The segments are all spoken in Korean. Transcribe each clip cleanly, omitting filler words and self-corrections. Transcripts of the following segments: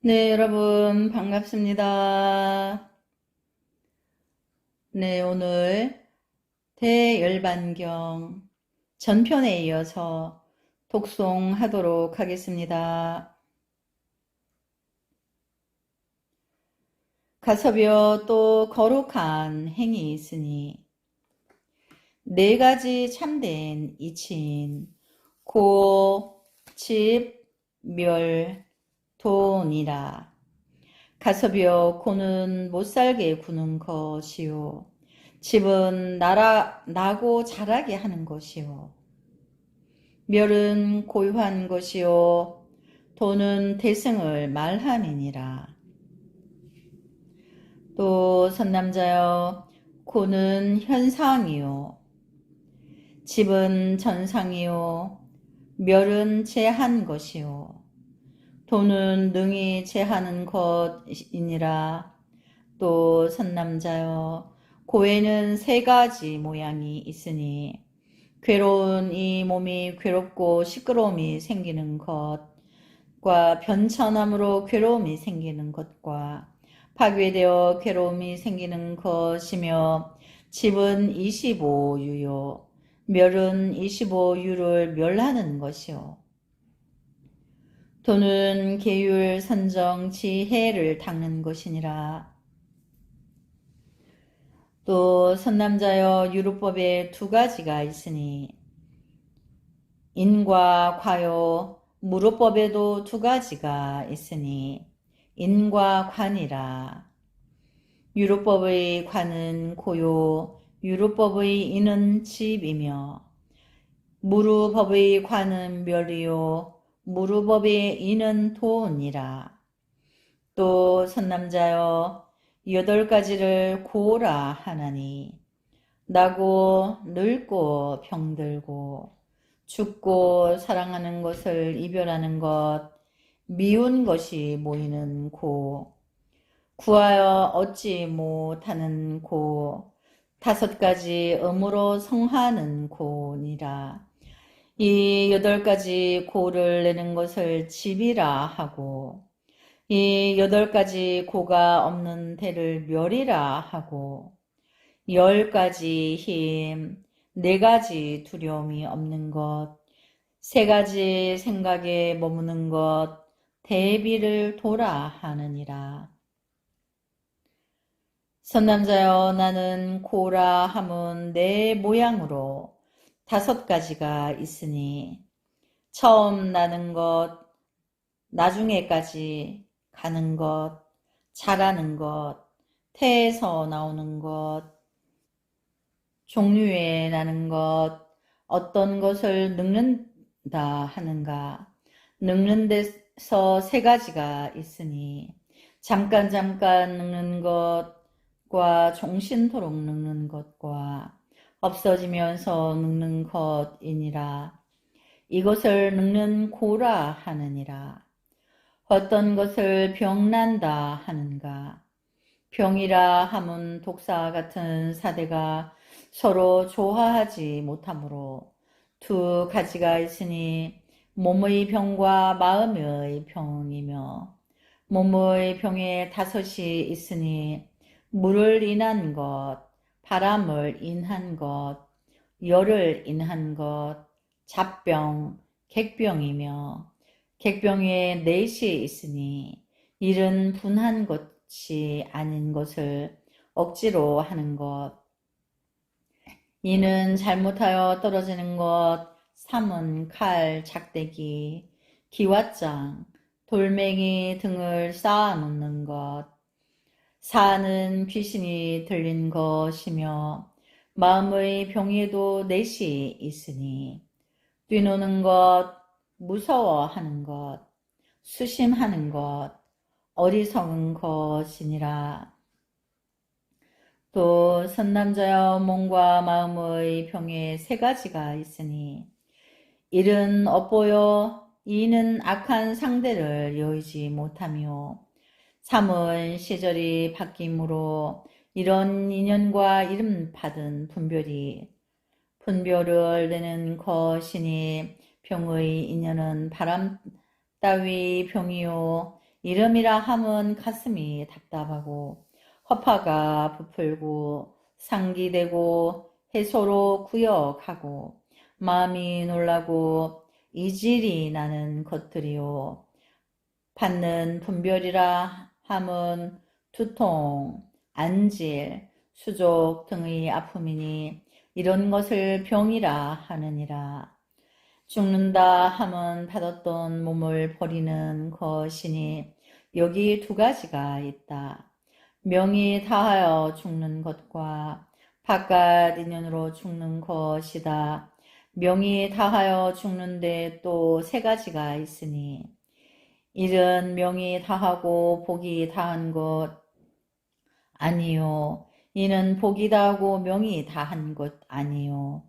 네, 여러분, 반갑습니다. 네, 오늘 대열반경 전편에 이어서 독송하도록 하겠습니다. 가섭여 또 거룩한 행이 있으니 네 가지 참된 이친 고, 집, 멸, 돈이라. 가섭여 고는 못살게 구는 것이요 집은 나고 자라게 하는 것이요 멸은 고유한 것이요 돈은 대승을 말함이니라. 또 선남자여 고는 현상이요 집은 전상이요 멸은 제한 것이요 돈은 능히 제하는 것이니라. 또 선남자여 고에는 세 가지 모양이 있으니 괴로운 이 몸이 괴롭고 시끄러움이 생기는 것과 변천함으로 괴로움이 생기는 것과 파괴되어 괴로움이 생기는 것이며 집은 25유요 멸은 25유를 멸하는 것이요 돈은 계율 선정 지혜를 닦는 것이니라. 또 선남자여 유루법에 두 가지가 있으니 인과 과요 무루법에도 두 가지가 있으니 인과 관이라. 유루법의 관은 고요 유루법의 인은 집이며 무루법의 관은 멸이요 무루법의 인은 돈이라. 또 선남자여 8가지를 고라 하나니 나고 늙고 병들고 죽고 사랑하는 것을 이별하는 것 미운 것이 모이는 고 구하여 얻지 못하는 고 5가지 음으로 성하는 고니라. 이 8가지 고를 내는 것을 집이라 하고 이 8가지 고가 없는 데를 멸이라 하고 10가지 힘, 4가지 두려움이 없는 것, 3가지 생각에 머무는 것, 대비를 도라 하느니라. 선남자여 나는 고라 함은 내 모양으로 5가지가 있으니 처음 나는 것, 나중에까지 가는 것, 자라는 것, 태에서 나오는 것, 종류에 나는 것, 어떤 것을 늙는다 하는가. 늙는 데서 3가지가 있으니 잠깐 늙는 것과 종신토록 늙는 것과 없어지면서 늙는 것이니라. 이것을 늙는 고라 하느니라. 어떤 것을 병난다 하는가. 병이라 함은 독사 같은 사대가 서로 조화하지 못하므로 2가지가 있으니 몸의 병과 마음의 병이며 몸의 병에 5이 있으니 물을 인한 것, 바람을 인한 것, 열을 인한 것, 잡병, 객병이며 객병에 4이 있으니 일은 분한 것이 아닌 것을 억지로 하는 것, 이는 잘못하여 떨어지는 것, 3은 칼, 작대기, 기왓장, 돌멩이 등을 쌓아 놓는 것, 4는 귀신이 들린 것이며 마음의 병에도 4이 있으니 뛰노는 것, 무서워하는 것, 수심하는 것, 어리석은 것이니라. 또 선남자여 몸과 마음의 병에 3가지가 있으니 1은 업보요 2는 악한 상대를 여의지 못하며 3은 시절이 바뀜으로 이런 인연과 이름 받은 분별을 내는 것이니 병의 인연은 바람 따위 병이요 이름이라 함은 가슴이 답답하고 허파가 부풀고 상기되고 해소로 구역하고 마음이 놀라고 이질이 나는 것들이요. 받는 분별이라 함은 두통, 안질, 수족 등의 아픔이니 이런 것을 병이라 하느니라. 죽는다 함은 받았던 몸을 버리는 것이니 여기 두 가지가 있다. 명이 다하여 죽는 것과 바깥 인연으로 죽는 것이다. 명이 다하여 죽는데 또 세 가지가 있으니 일은 명이 다하고 복이 다한 것 아니요. 이는 복이 다하고 명이 다한 것 아니요.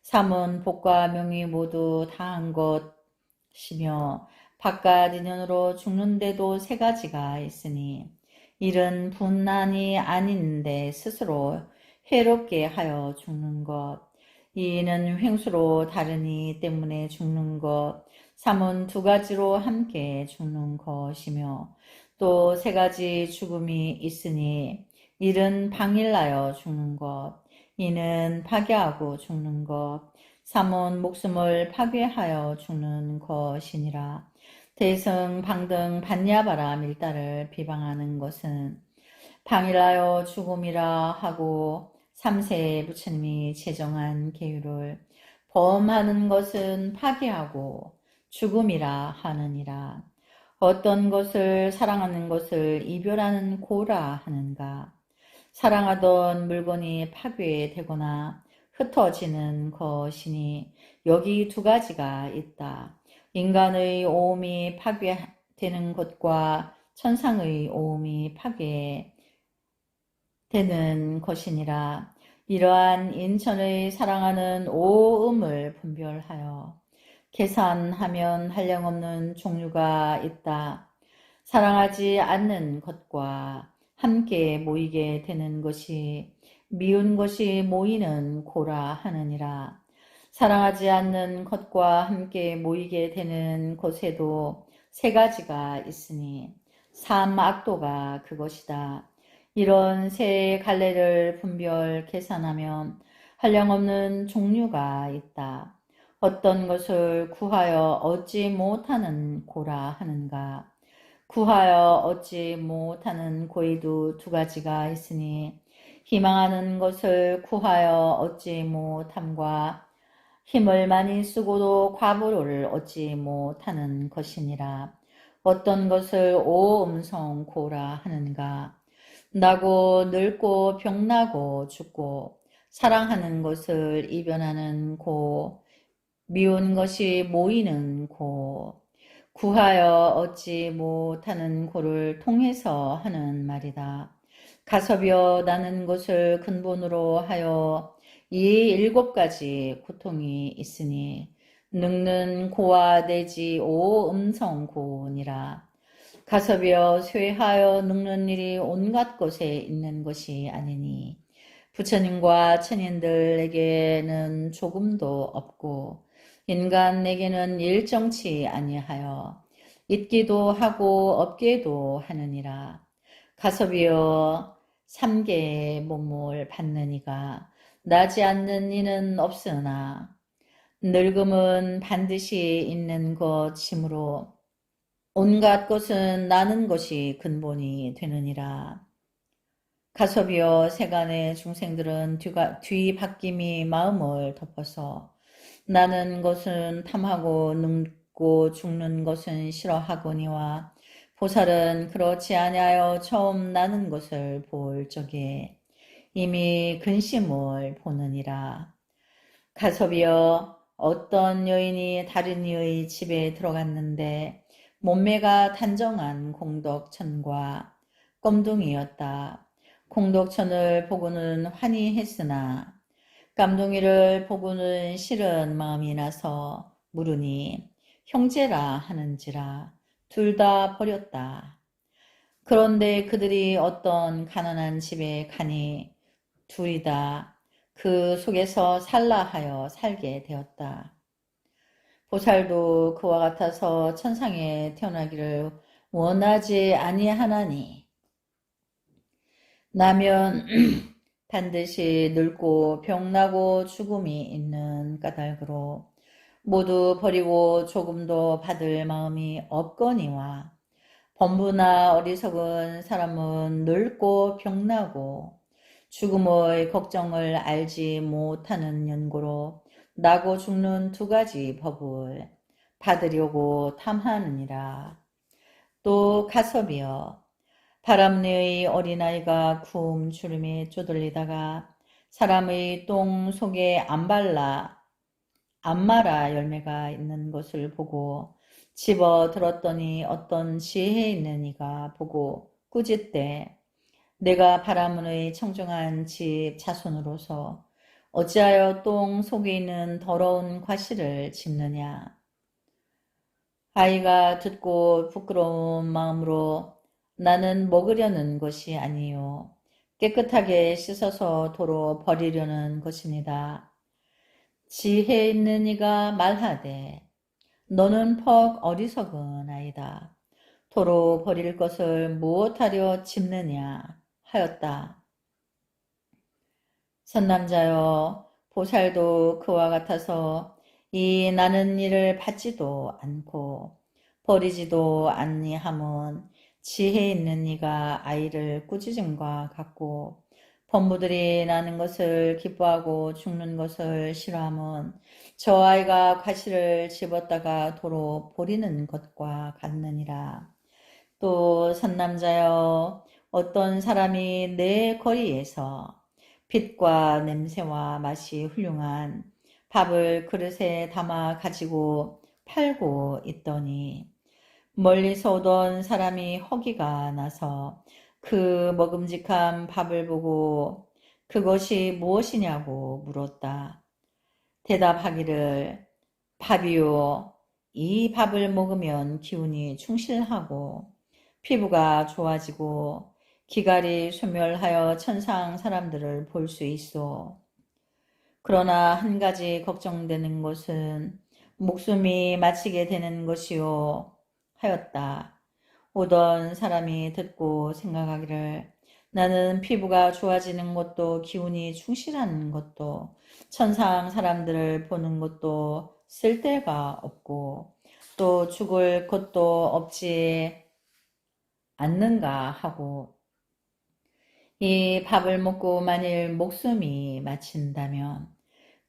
삼은 복과 명이 모두 다한 것이며 바깥 인연으로 죽는데도 세 가지가 있으니 일은 분난이 아닌데 스스로 해롭게 하여 죽는 것. 이는 횡수로 다르니 때문에 죽는 것. 삼은 두 가지로 함께 죽는 것이며 또 세 가지 죽음이 있으니 일은 방일나여 죽는 것. 이는 파괴하고 죽는 것. 삼은 목숨을 파괴하여 죽는 것이니라. 대승 방등 반야바라 밀다를 비방하는 것은 방일하여 죽음이라 하고 삼세 부처님이 제정한 계율을 범하는 것은 파괴하고 죽음이라 하느니라. 어떤 것을 사랑하는 것을 이별하는 고라 하는가. 사랑하던 물건이 파괴되거나 흩어지는 것이니 여기 두 가지가 있다. 인간의 오음이 파괴되는 것과 천상의 오음이 파괴되는 것이니라. 이러한 인천의 사랑하는 오음을 분별하여 계산하면 한량없는 종류가 있다. 사랑하지 않는 것과 함께 모이게 되는 것이 미운 것이 모이는 고라 하느니라. 사랑하지 않는 것과 함께 모이게 되는 곳에도 세 가지가 있으니 삼악도가 그것이다. 이런 세 갈래를 분별 계산하면 한량없는 종류가 있다. 어떤 것을 구하여 얻지 못하는 고라 하는가. 구하여 얻지 못하는 고에도 두 가지가 있으니 희망하는 것을 구하여 얻지 못함과 힘을 많이 쓰고도 과보를 얻지 못하는 것이니라. 어떤 것을 오음성 고라 하는가. 나고 늙고 병나고 죽고 사랑하는 것을 이변하는 고, 미운 것이 모이는 고, 구하여 얻지 못하는 고를 통해서 하는 말이다. 가섭여 나는 것을 근본으로 하여 이 일곱 가지 고통이 있으니 늙는 고와 내지 오음성 고니라. 가섭여 쇠하여 늙는 일이 온갖 곳에 있는 것이 아니니 부처님과 천인들에게는 조금도 없고 인간에게는 일정치 아니하여 있기도 하고 없기도 하느니라. 가섭이여 삼계의 몸을 받는 이가 나지 않는 이는 없으나 늙음은 반드시 있는 것이므로 온갖 것은 나는 것이 근본이 되느니라. 가섭이여 세간의 중생들은 뒤바뀜이 마음을 덮어서 나는 것은 탐하고 늙고 죽는 것은 싫어하거니와 보살은 그렇지 아니하여 처음 나는 것을 볼 적에 이미 근심을 보느니라. 가섭이여 어떤 여인이 다른 이의 집에 들어갔는데 몸매가 단정한 공덕천과 껌둥이였다. 공덕천을 보고는 환희했으나 깜둥이를 보고는 싫은 마음이 나서 물으니 형제라 하는지라 둘 다 버렸다. 그런데 그들이 어떤 가난한 집에 가니 둘이 다 그 속에서 살라 하여 살게 되었다. 보살도 그와 같아서 천상에 태어나기를 원하지 아니하나니 나면 반드시 늙고 병나고 죽음이 있는 까닭으로 모두 버리고 조금도 받을 마음이 없거니와 범부나 어리석은 사람은 늙고 병나고 죽음의 걱정을 알지 못하는 연고로 나고 죽는 두 가지 법을 받으려고 탐하느니라. 또 가섭이여 바람내의 어린아이가 구움 주름에 쪼들리다가 사람의 똥 속에 안마라 열매가 있는 것을 보고 집어 들었더니 어떤 지혜 있는 이가 보고 꾸짖되 내가 바라문의 청정한 집 자손으로서 어찌하여 똥 속에 있는 더러운 과실을 집느냐. 아이가 듣고 부끄러운 마음으로 나는 먹으려는 것이 아니요 깨끗하게 씻어서 도로 버리려는 것입니다. 지혜 있는 이가 말하되 너는 퍽 어리석은 아이다. 도로 버릴 것을 무엇하려 집느냐 하였다. 선남자여 보살도 그와 같아서 이 나는 일을 받지도 않고 버리지도 아니함은 지혜 있는 이가 아이를 꾸짖음과 같고 범부들이 나는 것을 기뻐하고 죽는 것을 싫어함은 저 아이가 과실을 집었다가 도로 버리는 것과 같느니라. 또 선남자여 어떤 사람이 내 거리에서 빛과 냄새와 맛이 훌륭한 밥을 그릇에 담아 가지고 팔고 있더니 멀리서 오던 사람이 허기가 나서 그 먹음직한 밥을 보고 그것이 무엇이냐고 물었다. 대답하기를 밥이요. 이 밥을 먹으면 기운이 충실하고 피부가 좋아지고 기갈이 소멸하여 천상 사람들을 볼 수 있어. 그러나 한 가지 걱정되는 것은 목숨이 마치게 되는 것이요 하였다. 오던 사람이 듣고 생각하기를 나는 피부가 좋아지는 것도 기운이 충실한 것도 천상 사람들을 보는 것도 쓸데가 없고 또 죽을 것도 없지 않는가 하고 이 밥을 먹고 만일 목숨이 마친다면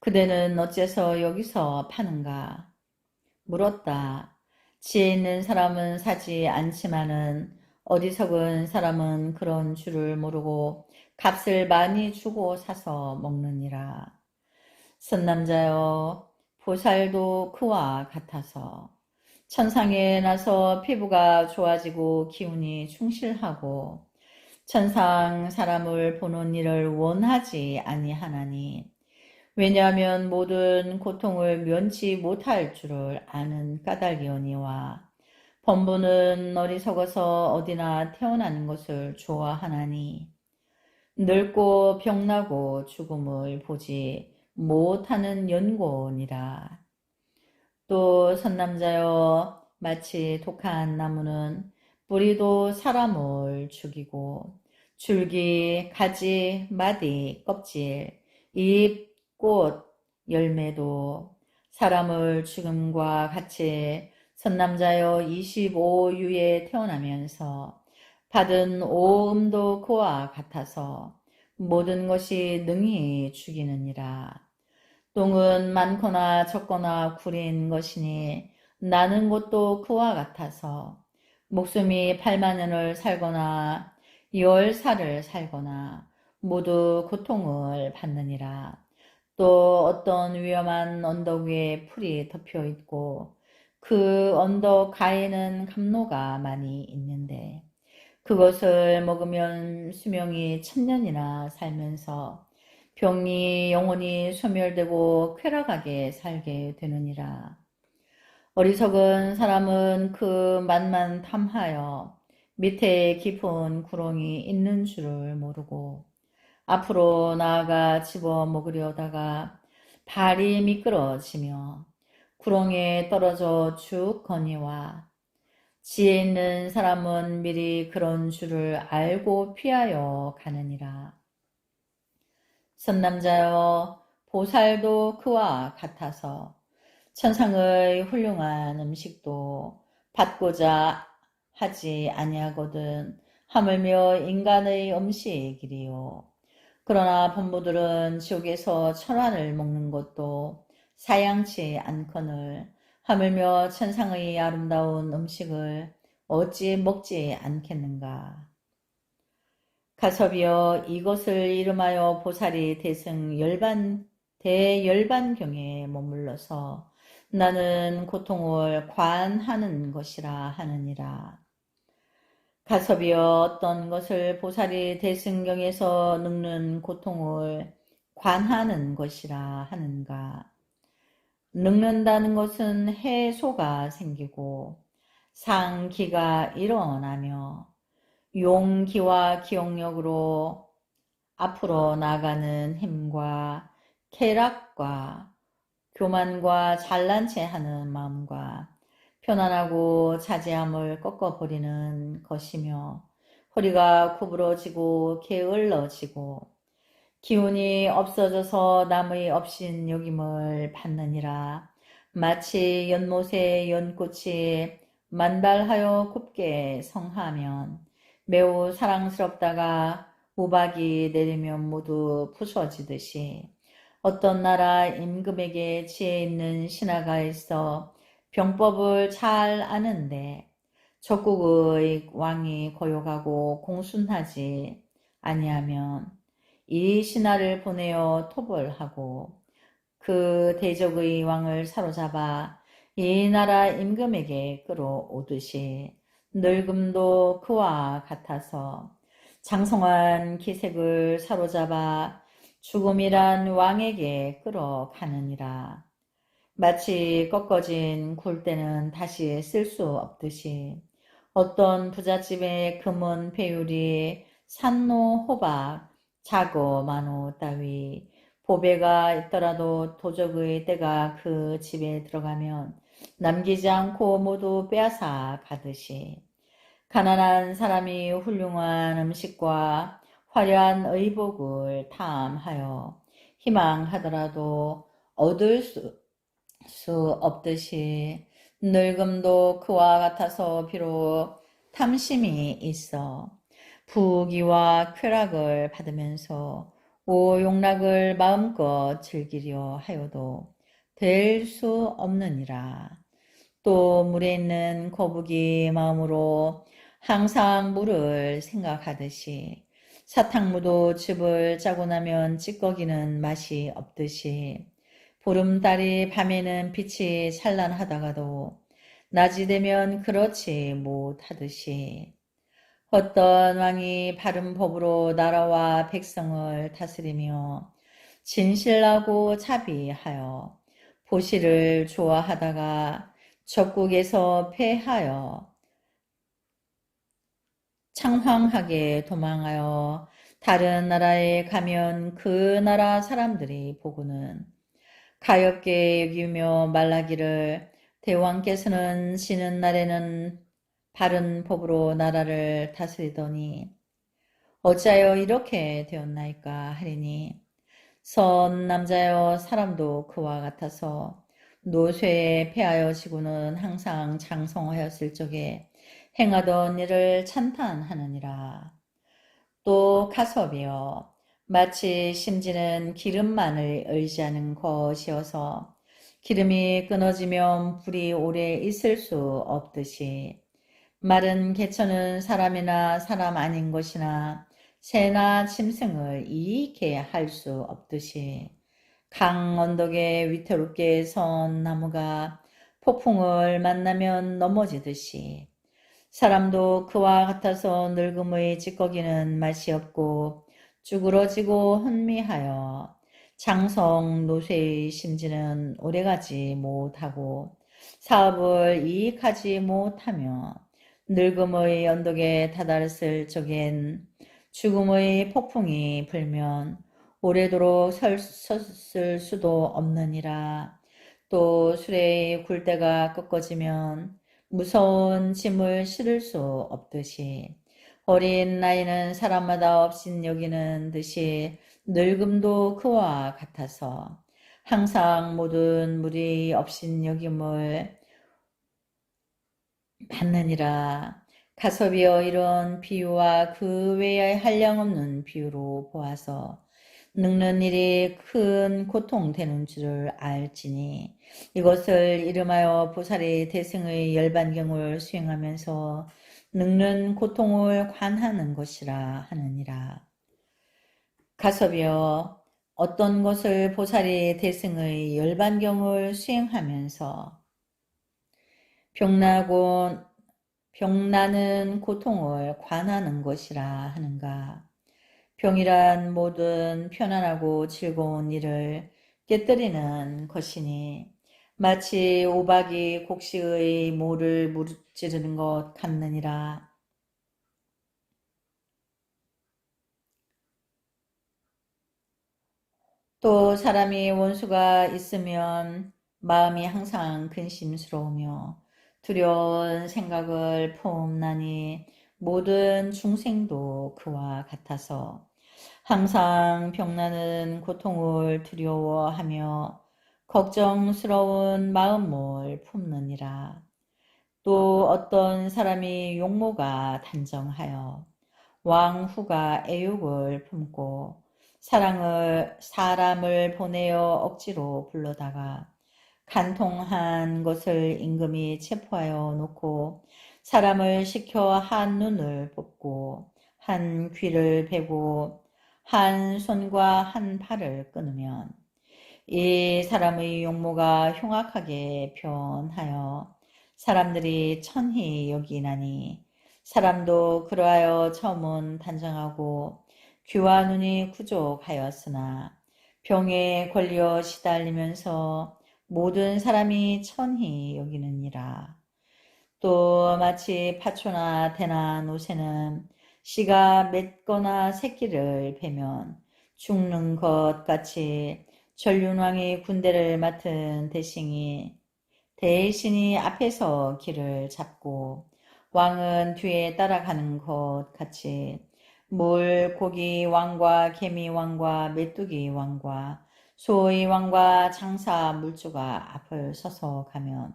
그대는 어째서 여기서 파는가 물었다. 지혜 있는 사람은 사지 않지만은 어리석은 사람은 그런 줄을 모르고 값을 많이 주고 사서 먹느니라. 선남자여 보살도 그와 같아서 천상에 나서 피부가 좋아지고 기운이 충실하고 천상 사람을 보는 일을 원하지 아니하나니 왜냐하면 모든 고통을 면치 못할 줄을 아는 까닭이오니와 범부는 어리석어서 어디나 태어나는 것을 좋아하나니 늙고 병나고 죽음을 보지 못하는 연고니라. 또 선남자여 마치 독한 나무는 뿌리도 사람을 죽이고 줄기, 가지, 마디, 껍질, 잎, 꽃, 열매도 사람을 죽음과 같이 선남자여 25유에 태어나면서 받은 오음도 그와 같아서 모든 것이 능히 죽이느니라. 똥은 많거나 적거나 구린 것이니 나는 것도 그와 같아서 목숨이 8만년을 살거나 10살을 살거나 모두 고통을 받느니라. 또 어떤 위험한 언덕 위에 풀이 덮여 있고 그 언덕 가에는 감로가 많이 있는데 그것을 먹으면 수명이 1000년이나 살면서 병이 영원히 소멸되고 쾌락하게 살게 되느니라. 어리석은 사람은 그 맛만 탐하여 밑에 깊은 구렁이 있는 줄을 모르고 앞으로 나아가 집어 먹으려다가 발이 미끄러지며 구렁이에 떨어져 죽거니와 지혜 있는 사람은 미리 그런 줄을 알고 피하여 가느니라. 선남자여, 보살도 그와 같아서 천상의 훌륭한 음식도 받고자 하지 아니하거든 하물며 인간의 음식이리요. 그러나 범부들은 지옥에서 천환을 먹는 것도 사양치 않거늘 하물며 천상의 아름다운 음식을 어찌 먹지 않겠는가. 가섭이여, 이것을 이름하여 보살이 대열반경에 머물러서 나는 고통을 관하는 것이라 하느니라. 가섭이여, 어떤 것을 보살이 대승경에서 늙는 고통을 관하는 것이라 하는가. 늙는다는 것은 해소가 생기고 상기가 일어나며 용기와 기억력으로 앞으로 나가는 힘과 쾌락과 교만과 잘난 체 하는 마음과 편안하고 자제함을 꺾어버리는 것이며 허리가 구부러지고 게을러지고 기운이 없어져서 남의 업신 여김을 받느니라. 마치 연못에 연꽃이 만발하여 곱게 성하면 매우 사랑스럽다가 우박이 내리면 모두 부서지듯이 어떤 나라 임금에게 지혜 있는 신하가 있어 병법을 잘 아는데 적국의 왕이 거역하고 공순하지 아니하면 이 신하를 보내어 토벌하고 그 대적의 왕을 사로잡아 이 나라 임금에게 끌어오듯이 늙음도 그와 같아서 장성한 기색을 사로잡아 죽음이란 왕에게 끌어가느니라. 마치 꺾어진 굴대는 다시 쓸 수 없듯이 어떤 부잣집의 금은 배율이 산노, 호박, 자고, 마노 따위 보배가 있더라도 도적의 때가 그 집에 들어가면 남기지 않고 모두 빼앗아 가듯이 가난한 사람이 훌륭한 음식과 화려한 의복을 탐하여 희망하더라도 얻을 수 없듯이 늙음도 그와 같아서 비록 탐심이 있어 부귀와 쾌락을 받으면서 오욕락을 마음껏 즐기려 하여도 될 수 없느니라. 또 물에 있는 거북이 마음으로 항상 물을 생각하듯이 사탕무도 즙을 짜고 나면 찌꺼기는 맛이 없듯이 보름달이 밤에는 빛이 찬란하다가도 낮이 되면 그렇지 못하듯이 어떤 왕이 바른 법으로 나라와 백성을 다스리며 진실하고 자비하여 보시를 좋아하다가 적국에서 패하여 창황하게 도망하여 다른 나라에 가면 그 나라 사람들이 보고는 가엾게 여기며 말하기를 대왕께서는 지는 날에는 바른 법으로 나라를 다스리더니 어찌하여 이렇게 되었나이까 하리니 선 남자여, 사람도 그와 같아서 노쇠에 패하여 지고는 항상 장성하였을 적에 행하던 일을 찬탄하느니라. 또 가섭이여, 마치 심지는 기름만을 의지하는 것이어서 기름이 끊어지면 불이 오래 있을 수 없듯이 마른 개천은 사람이나 사람 아닌 것이나 새나 짐승을 이익해 할 수 없듯이 강 언덕에 위태롭게 선 나무가 폭풍을 만나면 넘어지듯이 사람도 그와 같아서 늙음의 찌꺼기는 맛이 없고 쭈그러지고 혼미하여 장성 노쇠의 심지는 오래가지 못하고 사업을 이익하지 못하며 늙음의 언덕에 다다랐을 적엔 죽음의 폭풍이 불면 오래도록 섰을 수도 없느니라. 또 수레의 굴대가 꺾어지면 무서운 짐을 실을 수 없듯이 어린 나이는 사람마다 업신 여기는 듯이 늙음도 그와 같아서 항상 모든 무리 업신 여김을 받느니라. 가섭이여 이런 비유와 그 외에 한량없는 비유로 보아서 늙는 일이 큰 고통되는 줄을 알지니 이것을 이름하여 보살이 대승의 열반경을 수행하면서 늙는 고통을 관하는 것이라 하느니라. 가섭이여 어떤 것을 보살이 대승의 열반경을 수행하면서 병나는 고통을 관하는 것이라 하는가. 병이란 모든 편안하고 즐거운 일을 깨뜨리는 것이니 마치 오박이 곡식의 모를 무찌르는 것 같느니라. 또 사람이 원수가 있으면 마음이 항상 근심스러우며 두려운 생각을 품나니 모든 중생도 그와 같아서 항상 병나는 고통을 두려워하며 걱정스러운 마음을 품느니라. 또 어떤 사람이 용모가 단정하여 왕후가 애욕을 품고 사람을 보내어 억지로 불러다가 간통한 것을 임금이 체포하여 놓고 사람을 시켜 한 눈을 뽑고 한 귀를 베고 한 손과 한 발을 끊으면 이 사람의 용모가 흉악하게 변하여 사람들이 천히 여기나니 사람도 그러하여 처음은 단정하고 귀와 눈이 부족하였으나 병에 걸려 시달리면서 모든 사람이 천히 여기느니라. 또 마치 파초나 대나 노새는 씨가 맺거나 새끼를 베면 죽는 것 같이 전륜왕이 군대를 맡은 대신이 앞에서 길을 잡고 왕은 뒤에 따라가는 것 같이 물고기 왕과 개미 왕과 메뚜기 왕과 소의 왕과 장사 물주가 앞을 서서 가면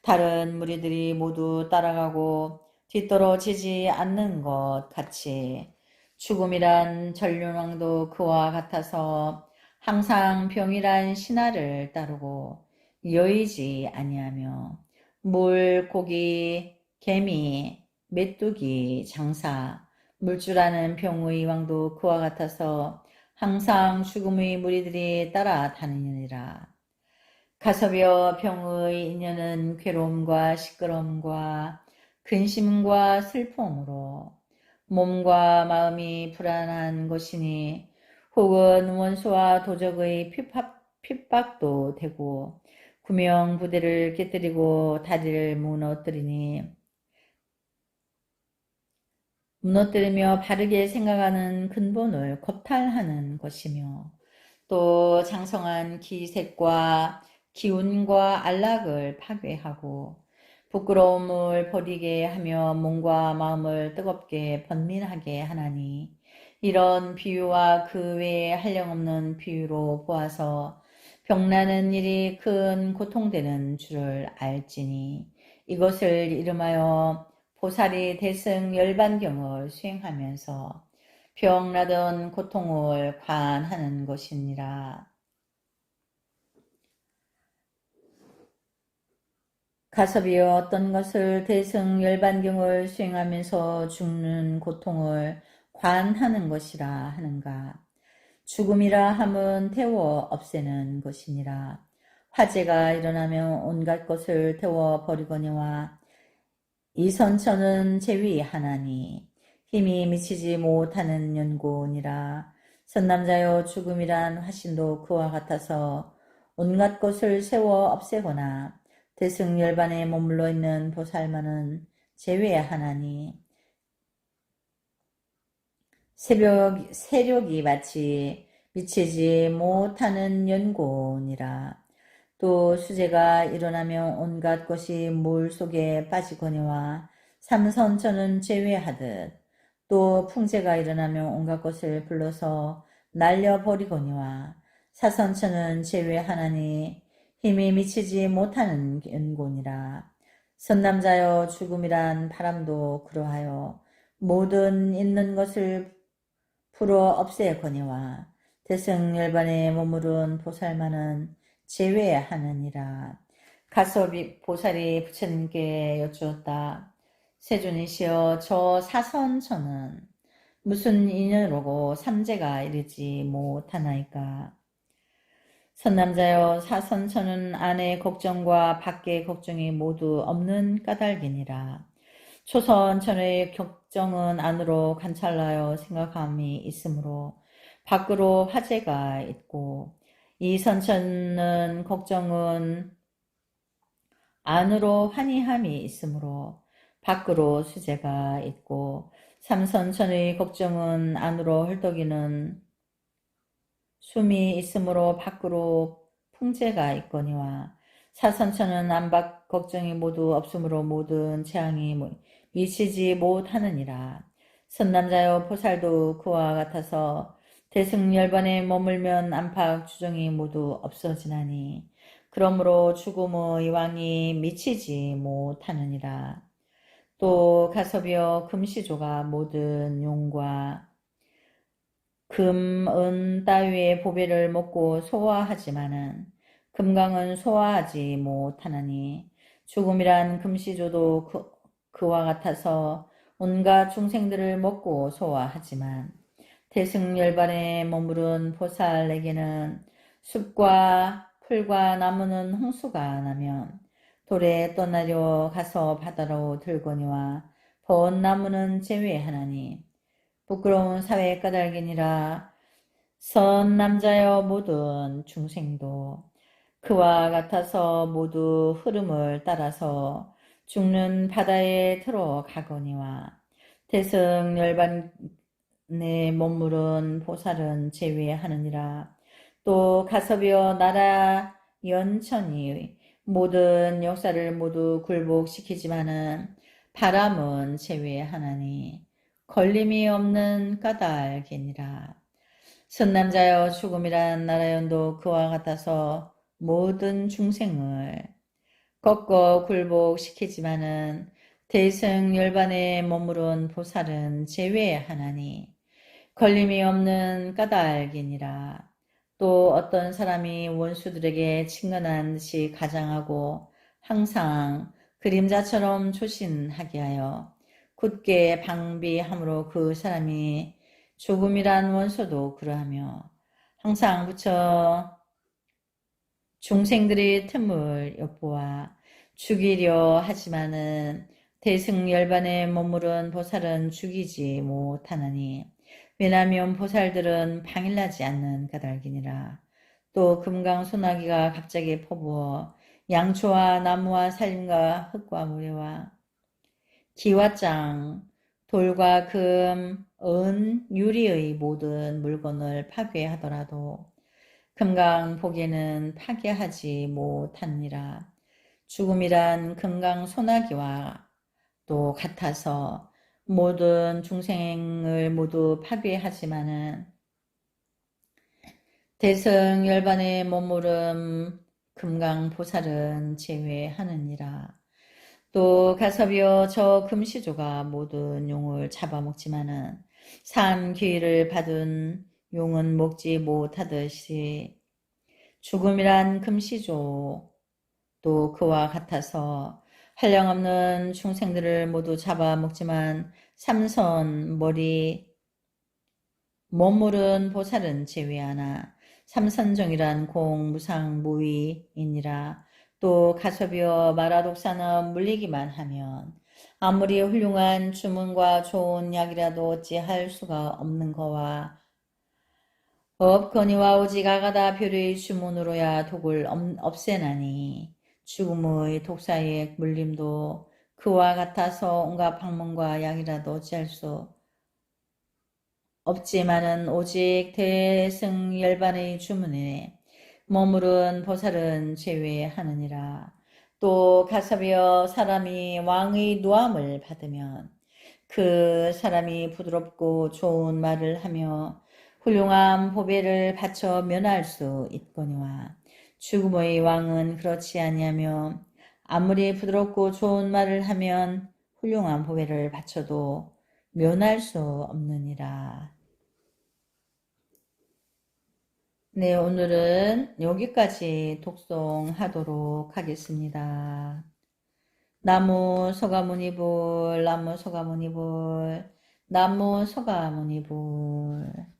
다른 무리들이 모두 따라가고 뒤떨어지지 않는 것 같이 죽음이란 전륜왕도 그와 같아서 항상 병이란 신하를 따르고 여의지 아니하며 물고기, 개미, 메뚜기, 장사, 물주라는 병의 왕도 그와 같아서 항상 죽음의 무리들이 따라다니느니라. 가섭여 병의 인연은 괴로움과 시끄러움과 근심과 슬픔으로 몸과 마음이 불안한 것이니 혹은 원수와 도적의 핍박도 되고 구명부대를 깨뜨리고 다리를 무너뜨리며 바르게 생각하는 근본을 겁탈하는 것이며 또 장성한 기색과 기운과 안락을 파괴하고 부끄러움을 버리게 하며 몸과 마음을 뜨겁게 번민하게 하나니 이런 비유와 그 외에 한량없는 비유로 보아서 병나는 일이 큰 고통되는 줄을 알지니 이것을 이름하여 보살이 대승 열반경을 수행하면서 병나던 고통을 관하는 것이니라. 가섭이여 어떤 것을 대승 열반경을 수행하면서 죽는 고통을 관하는 것이라 하는가. 죽음이라 함은 태워 없애는 것이니라. 화재가 일어나면 온갖 것을 태워 버리거니와 이선처는 제위하나니 힘이 미치지 못하는 연고니라. 선남자여 죽음이란 화신도 그와 같아서 온갖 것을 세워 없애거나 대승열반에 머물러 있는 보살만은 제외하나니 세력이 마치 미치지 못하는 연고니라. 또 수재가 일어나면 온갖 것이 물 속에 빠지거니와 삼선천은 제외하듯 또 풍재가 일어나면 온갖 것을 불러서 날려버리거니와 사선천은 제외하나니 힘이 미치지 못하는 연고니라. 선남자여 죽음이란 바람도 그러하여 모든 있는 것을 풀어 없애거니와 대승열반에 머무른 보살만은 제외하느니라. 가섭이 보살이 부처님께 여쭈었다. 세존이시여, 저 사선천은 무슨 인연으로고 삼재가 이르지 못하나이까. 선남자여, 사선천은 안의 걱정과 밖의 걱정이 모두 없는 까닭이니라. 초선천의 걱정은 안으로 관찰하여 생각함이 있으므로 밖으로 화제가 있고, 이 선천은 걱정은 안으로 환희함이 있으므로 밖으로 수재가 있고, 삼선천의 걱정은 안으로 헐떡이는 숨이 있으므로 밖으로 풍재가 있거니와, 사선천은 안팎 걱정이 모두 없으므로 모든 재앙이 미치지 못하느니라. 선남자여, 보살도 그와 같아서 대승열반에 머물면 안팎 주정이 모두 없어지나니 그러므로 죽음의 왕이 미치지 못하느니라. 또 가섭이여, 금시조가 모든 용과 금, 은 따위의 보배를 먹고 소화하지만은 금강은 소화하지 못하나니 죽음이란 금시조도 그와 같아서 온갖 중생들을 먹고 소화하지만 대승열반에 머무른 보살에게는 숲과 풀과 나무는 홍수가 나면 돌에 떠나려 가서 바다로 들거니와 먼 나무는 제외하나니 부끄러운 사회 까닭이니라. 선남자여, 모든 중생도 그와 같아서 모두 흐름을 따라서 죽는 바다에 들어가거니와 대승열반에 머무른 보살은 제외하느니라. 또 가섭이여, 나라 연천이 모든 역사를 모두 굴복시키지만은 바람은 제외하나니 걸림이 없는 까닭이니라. 선남자여, 죽음이란 나라연도 그와 같아서 모든 중생을 꺾어 굴복시키지만은 대승열반에 머무른 보살은 제외하나니 걸림이 없는 까닭이니라. 또 어떤 사람이 원수들에게 친근한 듯이 가장하고 항상 그림자처럼 조신하게 하여 굳게 방비함으로 그 사람이 죽음이란 원수도 그러하며 항상 부처 중생들의 틈을 엿보아 죽이려 하지만은 대승열반에 머무른 보살은 죽이지 못하나니 왜냐하면 보살들은 방일나지 않는 까닭이니라. 또 금강소나기가 갑자기 퍼부어 양초와 나무와 살림과 흙과 모래와 기와장, 돌과 금, 은, 유리의 모든 물건을 파괴하더라도 금강복에는 파괴하지 못하니라. 죽음이란 금강소나기와 또 같아서 모든 중생을 모두 파괴하지만은 대승열반에 머무름 금강보살은 제외하느니라. 또 가섭이여, 저 금시조가 모든 용을 잡아먹지만은 삼귀를 받은 용은 먹지 못하듯이 죽음이란 금시조 또 그와 같아서 한량없는 중생들을 모두 잡아먹지만 삼선 머리 머무른 보살은 제외하나 삼선정이란 공무상 무위이니라. 또 가섭이여, 마라독사는 물리기만 하면 아무리 훌륭한 주문과 좋은 약이라도 어찌할 수가 없는 거와 없거니와 오직 아가다 별의 주문으로야 독을 없애나니 죽음의 독사의 물림도 그와 같아서 온갖 방문과 약이라도 어찌할 수 없지만은 오직 대승열반의 주문에 머무른 보살은 제외하느니라. 또 가섭이여 사람이 왕의 노함을 받으면 그 사람이 부드럽고 좋은 말을 하며 훌륭한 보배를 바쳐 면할 수 있거니와 죽음의 왕은 그렇지 아니하며 아무리 부드럽고 좋은 말을 하면 훌륭한 보배를 바쳐도 면할 수 없느니라. 네, 오늘은 여기까지 독송하도록 하겠습니다. 나무 소가모니불, 나무 소가모니불, 나무 소가모니불.